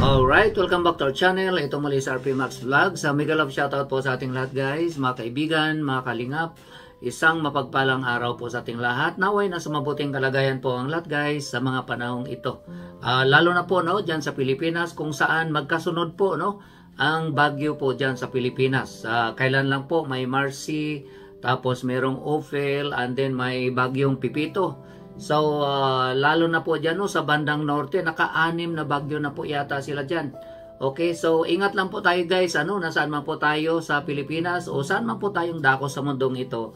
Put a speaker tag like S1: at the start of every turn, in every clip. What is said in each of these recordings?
S1: Alright, welcome back to our channel. Ito muli sa RP Max Vlog. Sa mega love shoutout po sa ating lahat guys, mga kaibigan, mga kalingap. Isang mapagpalang araw po sa ating lahat. Naway nasa mabuting kalagayan po ang lahat guys sa mga panahong ito. Lalo na po no, dyan sa Pilipinas kung saan magkasunod po no, ang bagyo po dyan sa Pilipinas. Kailan lang po may Marcy, tapos merong Ophel, and then may bagyong Pipito. So, lalo na po dyan no, sa bandang norte, naka-anim na bagyo na po yata sila dyan. Okay, so ingat lang po tayo guys, nasaan man po tayo sa Pilipinas o saan man po tayong dako sa mundong ito.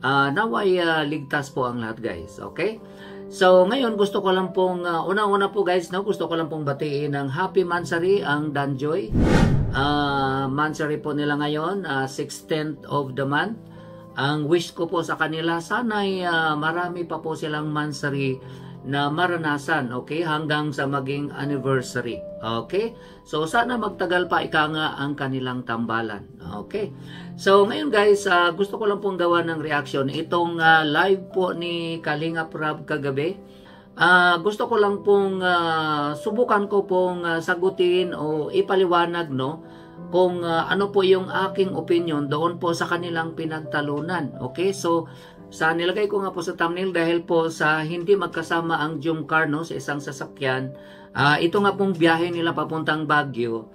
S1: Naway ligtas po ang lahat guys, okay? So, ngayon gusto ko lang pong, una-una po guys, no, gusto ko lang pong batiin ng Happy Mansari ang Danjoy. Mansari po nila ngayon, 16th of the month. Ang wish ko po sa kanila, sana'y marami pa po silang mansari na maranasan, okay, hanggang sa maging anniversary, okay? So, sana magtagal pa ika nga ang kanilang tambalan, okay? So, ngayon guys, gusto ko lang pong gawa ng reaction. Itong live po ni Kalinga Prab kagabi, gusto ko lang pong subukan ko pong sagutin o ipaliwanag, no? Kung ano po yung aking opinion doon po sa kanilang pinagtalunan. Okay, so sa nilagay ko nga po sa thumbnail dahil po sa hindi magkasama ang Jumcar no, sa isang sasakyan, ito nga pong biyahe nila papuntang Baguio,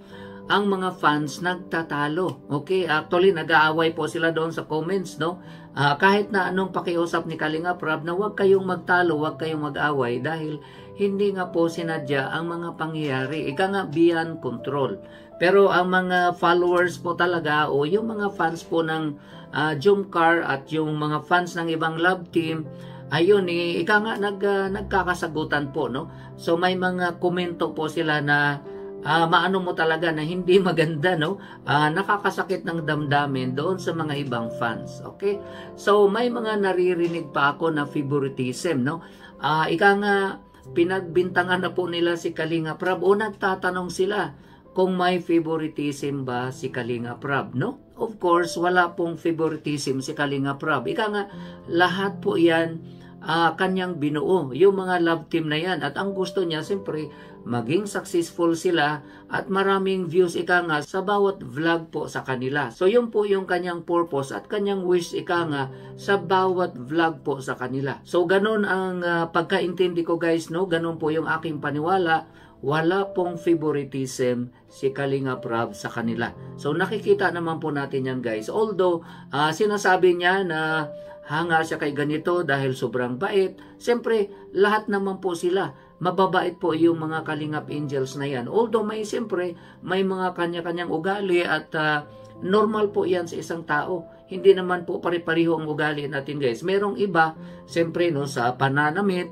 S1: ang mga fans nagtatalo. Okay, actually nag-aaway po sila doon sa comments no. Kahit na anong pakiusap ni Kalinga Prab na huwag kayong magtalo, huwag kayong mag-away dahil hindi nga po sinadya ang mga pangyayari. Ika nga beyond control. Pero ang mga followers po talaga o yung mga fans po ng Jumcar at yung mga fans ng ibang love team, ayun ika nga nagkakasagutan po no. So may mga komento po sila na maano mo talaga na hindi maganda no, nakakasakit ng damdamin doon sa mga ibang fans. Okay, so may mga naririnig pa ako na favoritism no. Ika nga pinagbintangan na po nila si Kalinga Prab o nagtatanong sila kung may favoritism ba si Kalinga Prab, no? Of course, wala pong favoritism si Kalinga Prab. Ika nga, lahat po yan kanyang binuo, yung mga love team na yan. At ang gusto niya, siyempre, maging successful sila at maraming views ika nga sa bawat vlog po sa kanila. So yun po yung kanyang purpose at kanyang wish ika nga sa bawat vlog po sa kanila. So ganun ang pagkaintindi ko guys, no? Ganun po yung aking paniwala. Wala pong favoritism si Kalinga Prab sa kanila. So nakikita naman po natin yan guys. Although sinasabi niya na hanga siya kay ganito dahil sobrang bait. Siyempre lahat naman po sila mababait po yung mga Kalingap Angels na yan. Although siyempre may mga kanya-kanyang ugali at normal po yan sa isang tao. Hindi naman po pare-pareho ang ugali natin guys. Merong iba siyempre no, sa pananamit,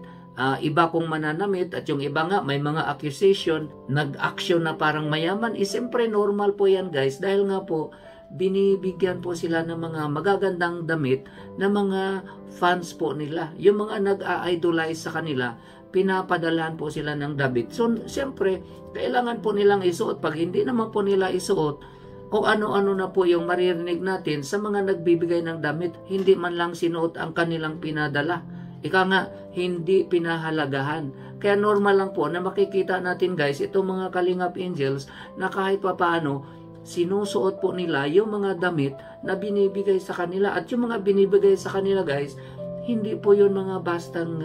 S1: iba kong mananamit at yung iba nga may mga accusation, nag-action na parang mayaman, siyempre normal po yan guys dahil nga po binibigyan po sila ng mga magagandang damit na mga fans po nila. Yung mga nag-idolize sa kanila, pinapadalahan po sila ng damit. So siyempre kailangan po nilang isuot. Pag hindi naman po nila isuot, kung ano-ano na po yung maririnig natin sa mga nagbibigay ng damit, hindi man lang sinuot ang kanilang pinadala. Ika nga, hindi pinahalagahan. Kaya normal lang po na makikita natin guys, itong mga Kalingap Angels na kahit papaano, sinusuot po nila yung mga damit na binibigay sa kanila. At yung mga binibigay sa kanila guys, hindi po yun mga bastang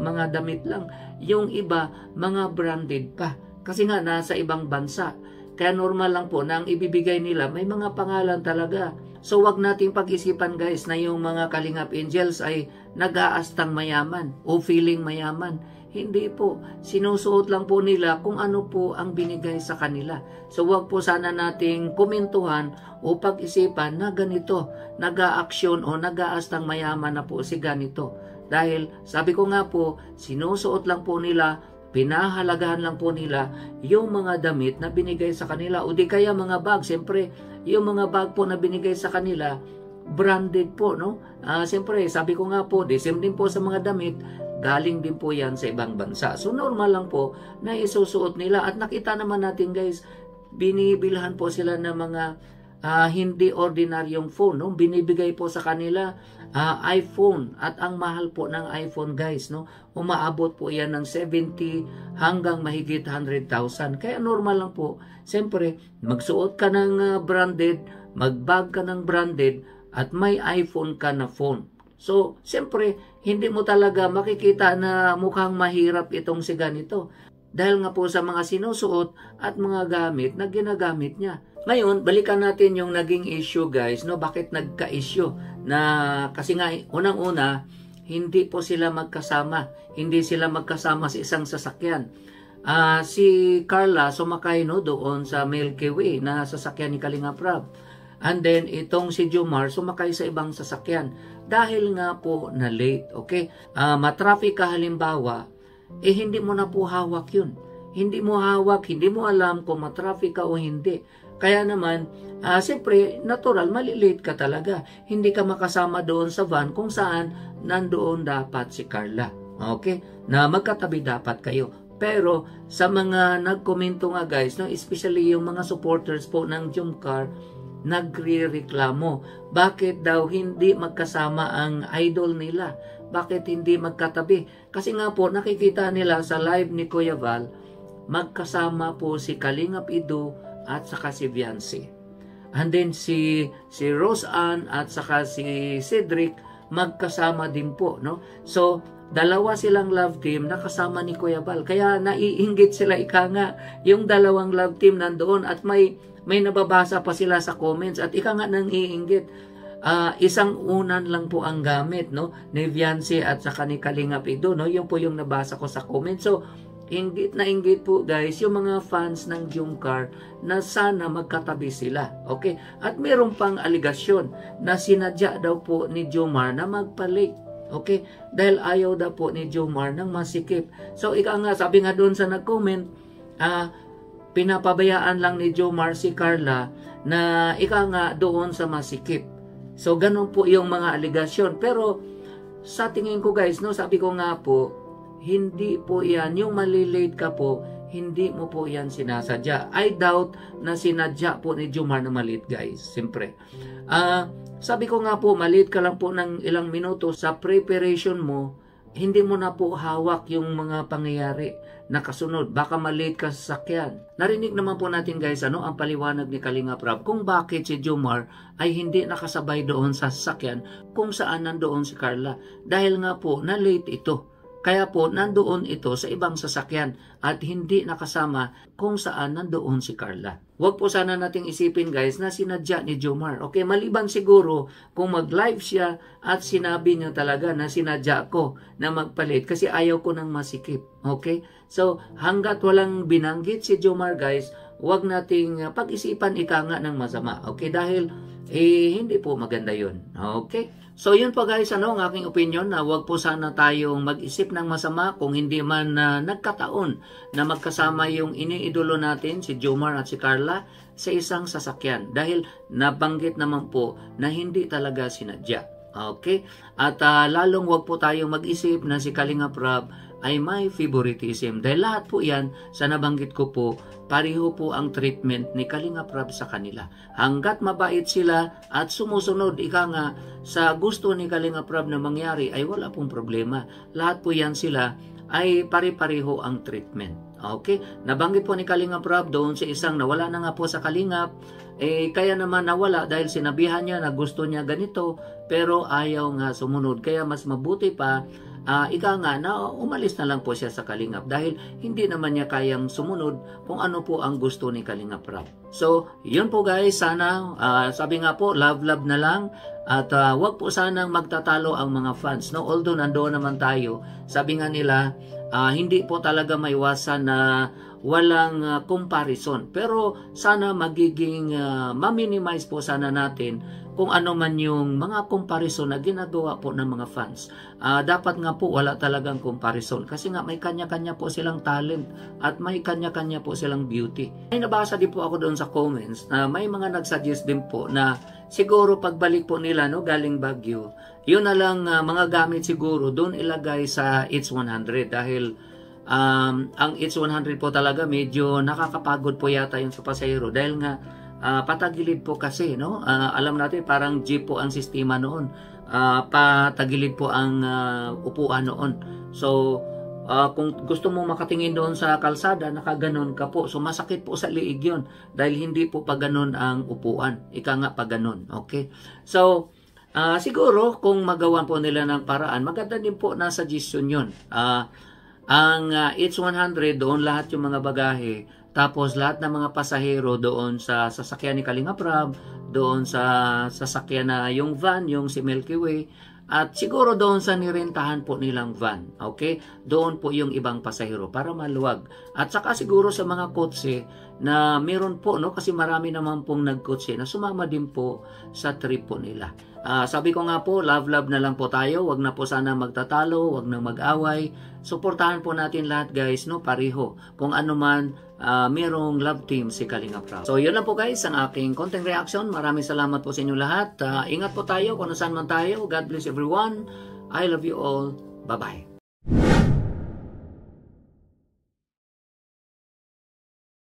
S1: mga damit lang. Yung iba, mga branded pa. Kasi nga, nasa ibang bansa. Kaya normal lang po na ang ibibigay nila, may mga pangalan talaga. So wag nating pag-isipan guys na yung mga Kalingap Angels ay nag-aastang mayaman o feeling mayaman. Hindi po. Sinusuot lang po nila kung ano po ang binigay sa kanila. So wag po sana nating komentuhan o pag-isipan na ganito, nag-aaksyon o nag-aastang mayaman na po si ganito. Dahil sabi ko nga po, sinusuot lang po nila, pinahalagahan lang po nila yung mga damit na binigay sa kanila o di kaya mga bag. Siyempre, yung mga bag po na binigay sa kanila, branded po, no? Siyempre, sabi ko nga po, the same din po sa mga damit, galing din po yan sa ibang bansa. So, normal lang po na isusuot nila. At nakita naman natin guys, binibilhan po sila ng mga hindi ordinaryong phone, no? Binibigay po sa kanila iPhone, at ang mahal po ng iPhone, guys, no? Umaabot po yan ng 70 hanggang mahigit 100,000. Kaya normal lang po, siyempre, magsuot ka ng branded, magbag ka ng branded, at may iPhone ka na phone. So, siyempre, hindi mo talaga makikita na mukhang mahirap itong si ganito. Dahil nga po sa mga sinusuot at mga gamit na ginagamit niya. Ngayon, balikan natin yung naging issue, guys, no? Bakit nagka-issue? Na kasi nga unang-una, hindi po sila magkasama. Hindi sila magkasama sa isang sasakyan. Si Carla sumakay, no, doon sa Milky Way na sasakyan ni Kalinga Prab. And then itong si Jomar sumakay sa ibang sasakyan dahil nga po na late, okay? Matraffic ka halimbawa, hindi mo na po hawak yun. Hindi mo hawak, hindi mo alam kung matraffic ka o hindi. Kaya naman, siyempre, natural, malilate ka talaga. Hindi ka makasama doon sa van kung saan nandoon dapat si Carla. Okay? Na magkatabi dapat kayo. Pero sa mga nagkomento nga, guys, no, especially yung mga supporters po ng Jomcar, nagre-reklamo. Bakit daw hindi magkasama ang idol nila? Bakit hindi magkatabi? Kasi nga po, nakikita nila sa live ni Kuya Val, magkasama po si Kalingap Edu at saka si Viancy. And then si Rose Ann at saka si Cedric, magkasama din po, no? So, dalawa silang love team na kasama ni Kuya Val. Kaya naiinggit sila, ika nga, yung dalawang love team nandoon, at may nababasa pa sila sa comments, at ika nga nang iinggit. Isang unan lang po ang gamit, no, ni Viancy at saka ni Kalingap Edu, no? Yung po yung nabasa ko sa comments. So, inggit na inggit po, guys, yung mga fans ng Jomcar na sana magkatabi sila. Okay? At meron pang aligasyon na sinadya daw po ni Jomar na magpalit. Okay? Dahil ayaw daw po ni Jomar ng masikip. So, ika nga, sabi nga doon sa nag-comment, pinapabayaan lang ni Jomar si Carla na ika nga doon sa masikip. So, ganun po yung mga aligasyon. Pero, sa tingin ko, guys, no, sabi ko nga po, hindi po yan, yung malilate ka po, hindi mo po yan sinasadya. I doubt na sinadya po ni Jomar na malate, guys. Siyempre. Sabi ko nga po, malate ka lang po ng ilang minuto sa preparation mo, hindi mo na po hawak yung mga pangyayari na kasunod. Baka malate ka sa sakyan. Narinig naman po natin, guys, ang paliwanag ni Kalinga Prab kung bakit si Jomar ay hindi nakasabay doon sa sasakyan kung saan nandoon si Carla. Dahil nga po, na late ito. Kaya po, nandoon ito sa ibang sasakyan at hindi nakasama kung saan nandoon si Carla. Huwag po sana nating isipin, guys, na sinadya ni Jomar. Okay, maliban siguro kung mag-live siya at sinabi niya talaga na sinadya ko na magpalit kasi ayaw ko nang masikip. Okay? So, hanggat walang binanggit si Jomar, guys, huwag nating pag-isipan ika nga ng masama. Okay? Dahil hindi po maganda yun. Okay? So, yun po, guys, ang aking opinion na huwag po sana tayong mag-isip ng masama kung hindi man nagkataon na magkasama yung iniidolo natin, si Jomar at si Carla, sa isang sasakyan. Dahil nabanggit naman po na hindi talaga sinadya. Okay? At lalong huwag po tayong mag-isip na si Kalinga Prab ay may favoritism. Dahil lahat po yan, sa nabanggit ko po, pareho po ang treatment ni Kalinga Prab sa kanila. Hanggat mabait sila at sumusunod, ika nga, sa gusto ni Kalinga Prab na mangyari ay wala pong problema. Lahat po yan sila ay pare-pareho ang treatment. Okay? Nabanggit po ni Kalinga Prab doon sa isang nawala na nga po sa Kalingap, kaya naman nawala dahil sinabihan niya na gusto niya ganito, pero ayaw nga sumunod. Kaya mas mabuti pa, ika nga na umalis na lang po siya sa Kalingap dahil hindi naman niya kayang sumunod kung ano po ang gusto ni Kalinga Prab. So, yun po, guys, sana, sabi nga po, love na lang. At wag po sanang magtatalo ang mga fans. No? Although nandoon naman tayo, sabi nga nila, hindi po talaga maiwasan na walang comparison. Pero sana magiging ma-minimize po sana natin kung ano man yung mga comparison na ginagawa po ng mga fans. Dapat nga po wala talagang comparison kasi nga may kanya-kanya po silang talent at may kanya-kanya po silang beauty. May nabasa din po ako doon sa comments na may mga nagsuggest din po na siguro pagbalik po nila, no, galing Baguio, yun na lang mga gamit siguro doon ilagay sa It's 100 dahil ang It's 100 po talaga medyo nakakapagod po yata yung sa pasahero dahil nga patagilid po kasi, no? Alam natin parang jeep po ang sistema noon. Patagilid po ang upuan noon. So, kung gusto mo makatingin doon sa kalsada, nakaganon ka po. So, masakit po sa liig yun. Dahil hindi po pa ganon ang upuan. Ika nga pa ganon. Okay? So, siguro, kung magawan po nila ng paraan, maganda din po na suggestion yun. Ang Eats 100, doon lahat yung mga bagahe. Tapos, lahat ng mga pasahero doon sa sasakyan ni Kalinga Prab, doon sa sasakyan na yung van, yung si Milky Way, at siguro doon sa nirentahan po nilang van. Okay? Doon po yung ibang pasahero para maluwag. At saka siguro sa mga kotse na meron po, no? Kasi marami naman pong nagkotse na sumama din po sa trip po nila. Sabi ko nga po, love na lang po tayo. Wag na po sana magtatalo, wag na mag-away. Suportahan po natin lahat guys, no? Pareho. Kung ano man, merong love team si Kalinga Prab. So yun lang po guys ang aking content reaction. Maraming salamat po sa inyo lahat. Ingat po tayo kung nasaan man tayo. God bless everyone. I love you all. Bye-bye.